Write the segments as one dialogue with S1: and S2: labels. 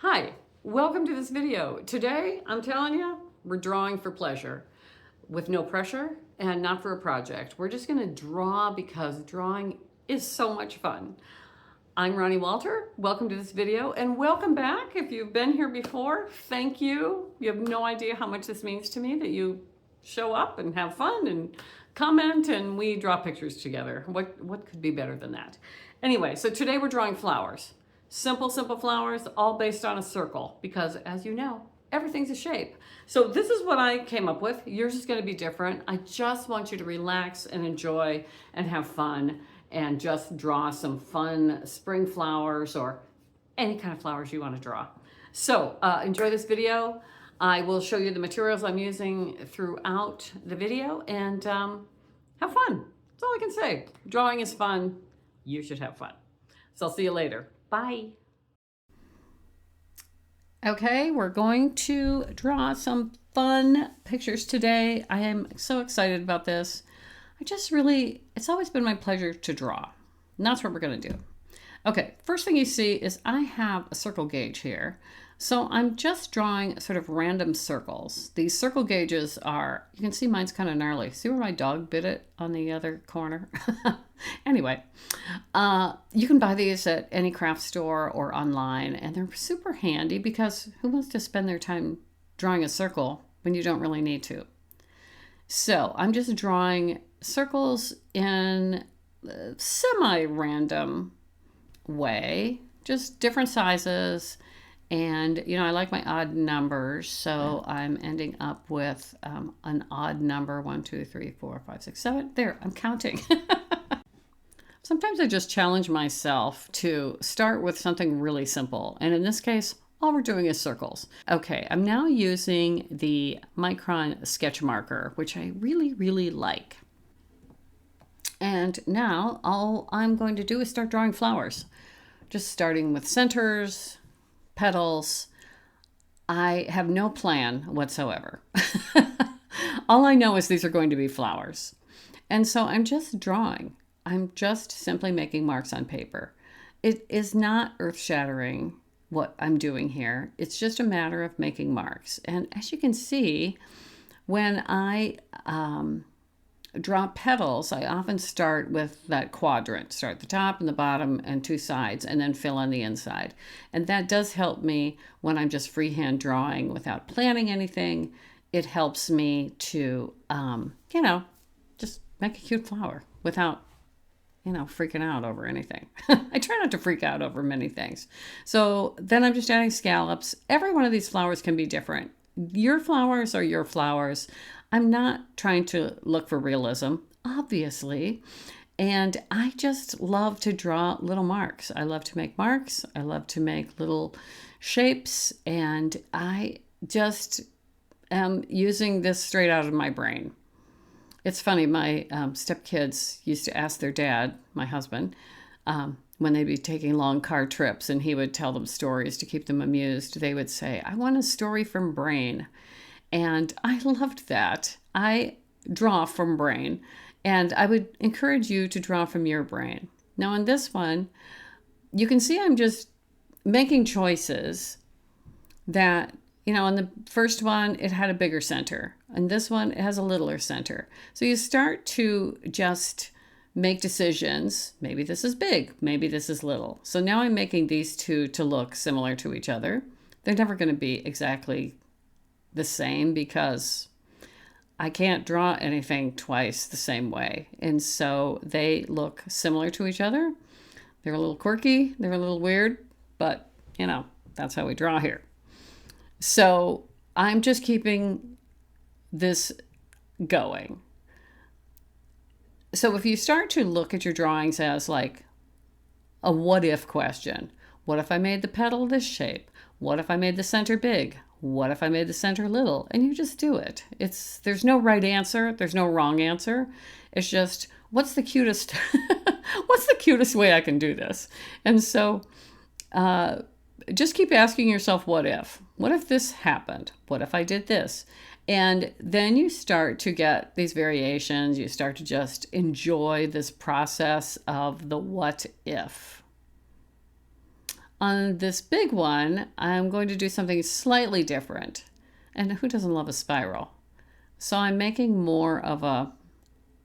S1: Hi, welcome to this video. Today, I'm telling you, we're drawing for pleasure with no pressure and not for a project. We're just gonna draw because drawing is so much fun. I'm Ronnie Walter. Welcome to this video and welcome back. If you've been here before, thank you. You have no idea how much this means to me that you show up and have fun and comment and we draw pictures together. What could be better than that? Anyway, so today we're drawing flowers. Simple flowers, all based on a circle, because as you know, everything's a shape. So this is what I came up with. Yours is gonna be different. I just want you to relax and enjoy and have fun and just draw some fun spring flowers or any kind of flowers you want to draw. So enjoy this video. I will show you the materials I'm using throughout the video and have fun. That's all I can say. Drawing is fun. You should have fun. So I'll see you later. Bye. Okay, we're going to draw some fun pictures today. I am so excited about this. It's always been my pleasure to draw. And that's what we're gonna do. Okay, first thing you see is I have a circle gauge here. So I'm just drawing sort of random circles. These circle gauges are, you can see mine's kind of gnarly. See where my dog bit it on the other corner? Anyway, you can buy these at any craft store or online, and they're super handy because who wants to spend their time drawing a circle when you don't really need to? So I'm just drawing circles in a semi-random way, just different sizes. And, you know, I like my odd numbers, so I'm ending up with an odd number, 1, 2, 3, 4, 5, 6, 7. There, I'm counting. Sometimes I just challenge myself to start with something really simple. And in this case, all we're doing is circles. Okay, I'm now using the Micron sketch marker, which I really like. And now all I'm going to do is start drawing flowers. Just starting with centers, petals. I have no plan whatsoever. All I know is these are going to be flowers. And so I'm just drawing. I'm just simply making marks on paper. It is not earth-shattering what I'm doing here. It's just a matter of making marks. And as you can see, when I draw petals, I often start with that quadrant. Start at the top and the bottom and two sides, and then fill in the inside. And that does help me when I'm just freehand drawing without planning anything. It helps me to, just make a cute flower without, freaking out over anything. I try not to freak out over many things. So then I'm just adding scallops. Every one of these flowers can be different. Your flowers are your flowers. I'm not trying to look for realism, obviously. And I just love to draw little marks. I love to make marks. I love to make little shapes. And I just am using this straight out of my brain. It's funny, my stepkids used to ask their dad, my husband, when they'd be taking long car trips and he would tell them stories to keep them amused, they would say, "I want a story from brain." And I loved that. I draw from brain, and I would encourage you to draw from your brain. Now in this one, you can see I'm just making choices that, in the first one, it had a bigger center. And this one, it has a littler center. So you start to just make decisions. Maybe this is big, maybe this is little. So now I'm making these two to look similar to each other. They're never going to be exactly the same because I can't draw anything twice the same way. And so they look similar to each other. They're a little quirky, they're a little weird, but that's how we draw here. So I'm just keeping this going. So if you start to look at your drawings as like a what if question, what if I made the petal this shape? What if I made the center big? What if I made the center little? And you just do it. There's no right answer. There's no wrong answer. It's just, what's the cutest, what's the cutest way I can do this? And so just keep asking yourself, what if? What if this happened? What if I did this? And then you start to get these variations. You start to just enjoy this process of the what if. On this big one, I'm going to do something slightly different. And who doesn't love a spiral? So I'm making more of a,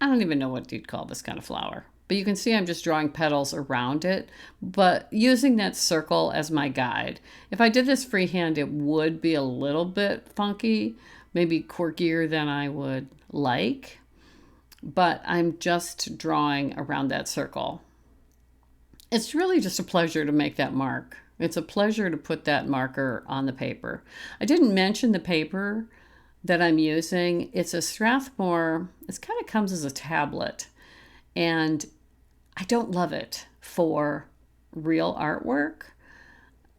S1: I don't even know what you'd call this kind of flower. But you can see I'm just drawing petals around it, but using that circle as my guide. If I did this freehand, it would be a little bit funky, maybe quirkier than I would like, but I'm just drawing around that circle. It's really just a pleasure to make that mark. It's a pleasure to put that marker on the paper. I didn't mention the paper that I'm using. It's a Strathmore. It kind of comes as a tablet, and I don't love it for real artwork.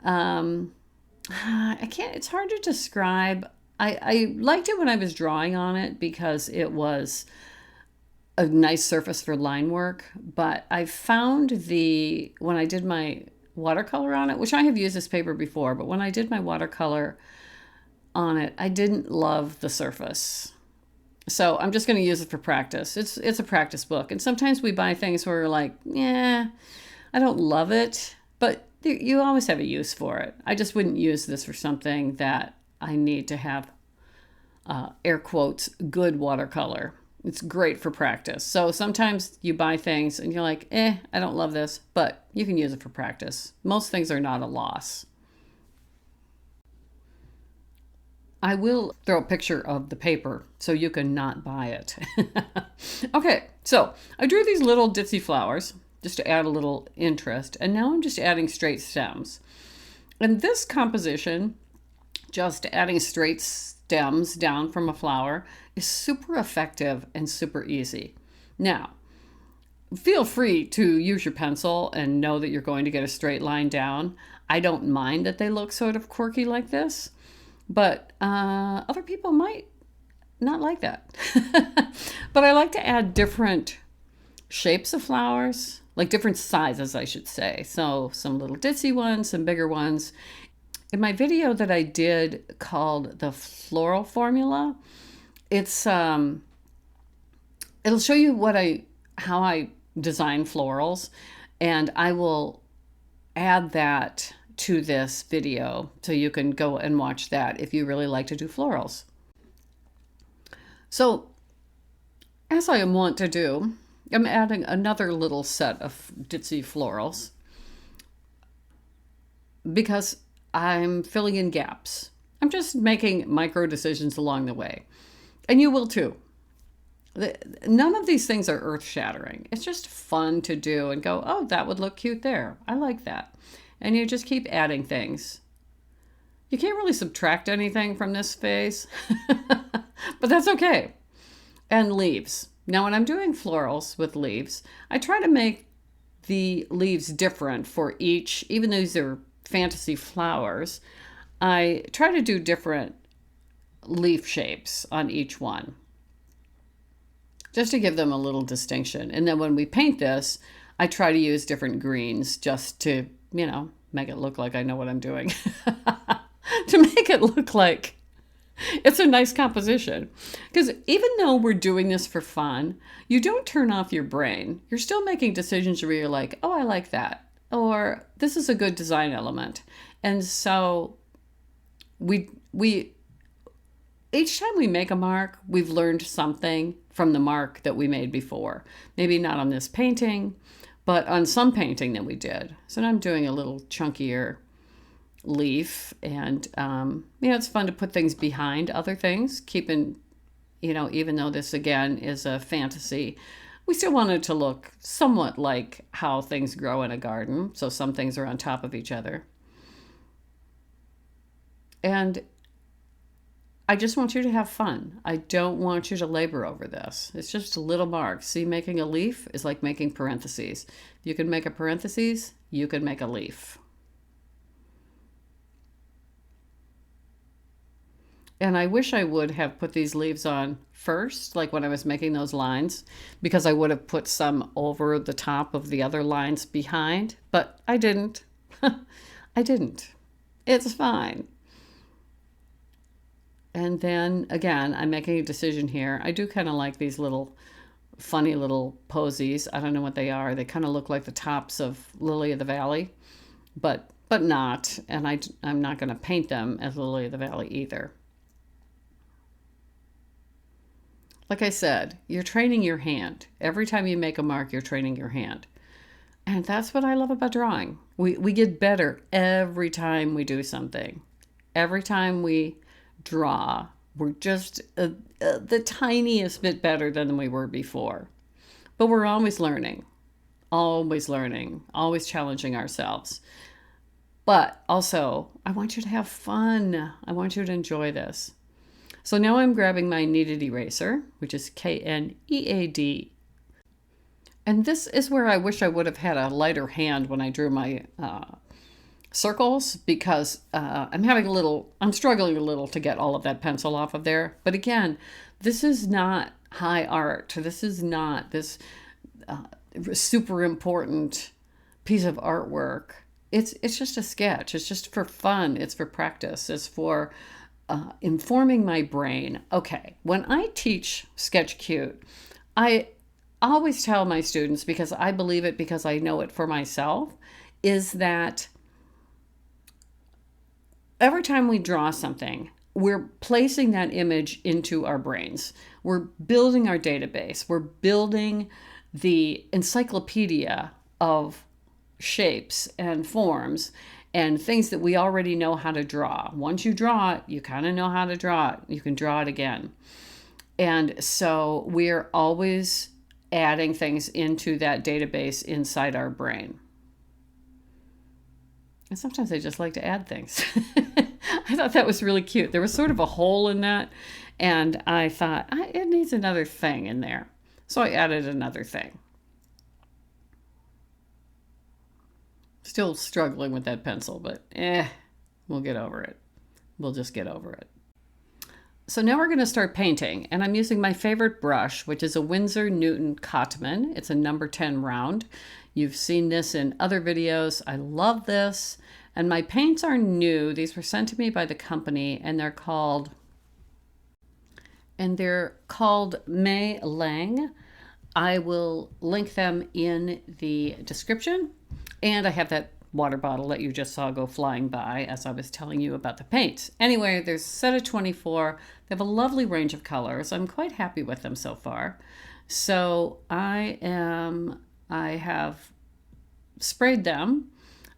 S1: I can't, it's hard to describe. I liked it when I was drawing on it because it was a nice surface for line work, but I found when I did my watercolor on it, which I have used this paper before, but when I did my watercolor on it, I didn't love the surface. So I'm just going to use it for practice. It's a practice book. And sometimes we buy things where we're like, yeah, I don't love it, but you always have a use for it. I just wouldn't use this for something that I need to have, air quotes, good watercolor. It's great for practice. So sometimes you buy things and you're like, I don't love this, but you can use it for practice. Most things are not a loss. I will throw a picture of the paper so you can not buy it. Okay, so I drew these little ditzy flowers just to add a little interest, and now I'm just adding straight stems. And this composition, just adding straight stems down from a flower, is super effective and super easy. Now, feel free to use your pencil and know that you're going to get a straight line down. I don't mind that they look sort of quirky like this, but other people might not like that. But I like to add different shapes of flowers, like different sizes, I should say. So some little ditzy ones, some bigger ones. In my video that I did called the floral formula, it'll show you how I design florals, and I will add that to this video so you can go and watch that if you really like to do florals. So as I want to do, I'm adding another little set of ditzy florals because I'm filling in gaps. I'm just making micro decisions along the way. And you will too. None of these things are earth-shattering. It's just fun to do and go, oh, that would look cute there. I like that. And you just keep adding things. You can't really subtract anything from this phase, but that's okay. And leaves. Now, when I'm doing florals with leaves, I try to make the leaves different for each, even though these are fantasy flowers, I try to do different leaf shapes on each one, just to give them a little distinction. And then when we paint this, I try to use different greens just to, make it look like I know what I'm doing. To make it look like it's a nice composition. Because even though we're doing this for fun, you don't turn off your brain. You're still making decisions where you're like, oh, I like that. Or this is a good design element. And so we each time we make a mark, we've learned something from the mark that we made before. Maybe not on this painting, but on some painting that we did. So now I'm doing a little chunkier leaf, and it's fun to put things behind other things, keeping, even though this again is a fantasy, we still want it to look somewhat like how things grow in a garden. So some things are on top of each other. And I just want you to have fun. I don't want you to labor over this. It's just a little mark. See, making a leaf is like making parentheses. You can make a parentheses, you can make a leaf. And I wish I would have put these leaves on first, like when I was making those lines, because I would have put some over the top of the other lines behind, but I didn't. I didn't. It's fine. And then again, I'm making a decision here. I do kind of like these little funny little posies. I don't know what they are. They kind of look like the tops of Lily of the Valley, but but not. And I'm not going to paint them as Lily of the Valley either. Like I said, you're training your hand. Every time you make a mark, you're training your hand. And that's what I love about drawing. We get better every time we do something. Every time we draw, we're just the tiniest bit better than we were before. But we're always learning, always challenging ourselves. But also, I want you to have fun. I want you to enjoy this. So now I'm grabbing my kneaded eraser, which is KNEAD. And this is where I wish I would have had a lighter hand when I drew my circles, because I'm struggling a little to get all of that pencil off of there. But again, this is not high art. This is not this super important piece of artwork. It's just a sketch. It's just for fun. It's for practice. It's for informing my brain. Okay, when I teach Sketch Cute, I always tell my students, because I believe it, because I know it for myself, is that every time we draw something, we're placing that image into our brains. We're building our database. We're building the encyclopedia of shapes and forms and things that we already know how to draw. Once you draw it, you kind of know how to draw it. You can draw it again. And so we're always adding things into that database inside our brain. And sometimes I just like to add things. I thought that was really cute. There was sort of a hole in that, and I thought, it needs another thing in there. So I added another thing. Still struggling with that pencil, but we'll get over it. We'll just get over it. So now we're going to start painting, and I'm using my favorite brush, which is a Winsor Newton Cotman. It's a number 10 round. You've seen this in other videos. I love this, and my paints are new. These were sent to me by the company, and they're called May Lang. I will link them in the description, and I have that water bottle that you just saw go flying by as I was telling you about the paints. Anyway, there's a set of 24. They have a lovely range of colors. I'm quite happy with them so far. So I have sprayed them,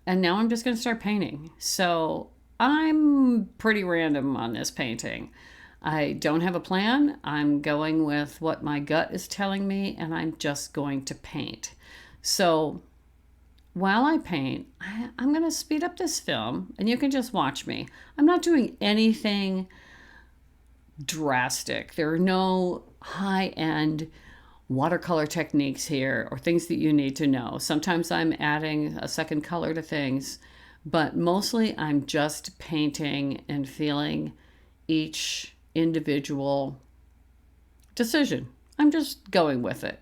S1: and now I'm just going to start painting. So I'm pretty random on this painting. I don't have a plan. I'm going with what my gut is telling me, and I'm just going to paint. So while I paint, I'm going to speed up this film, and you can just watch me. I'm not doing anything drastic. There are no high-end watercolor techniques here or things that you need to know. Sometimes I'm adding a second color to things, but mostly I'm just painting and feeling each individual decision. I'm just going with it.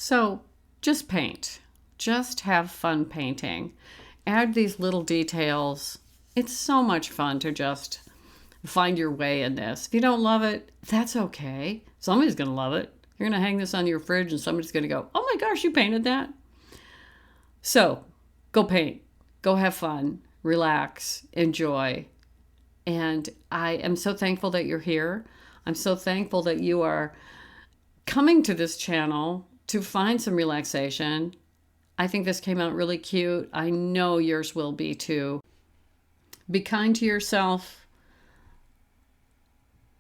S1: So just paint. Just have fun painting. Add these little details. It's so much fun to just find your way in this. If you don't love it, that's okay. Somebody's going to love it. You're going to hang this on your fridge and somebody's going to go, oh my gosh, you painted that? So go paint. Go have fun. Relax. Enjoy. And I am so thankful that you're here. I'm so thankful that you are coming to this channel to find some relaxation. I think this came out really cute. I know yours will be too. Be kind to yourself.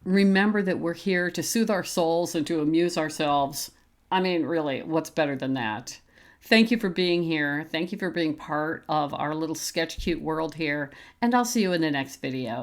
S1: Remember that we're here to soothe our souls and to amuse ourselves. I mean, really, what's better than that? Thank you for being here. Thank you for being part of our little sketch cute world here. And I'll see you in the next video.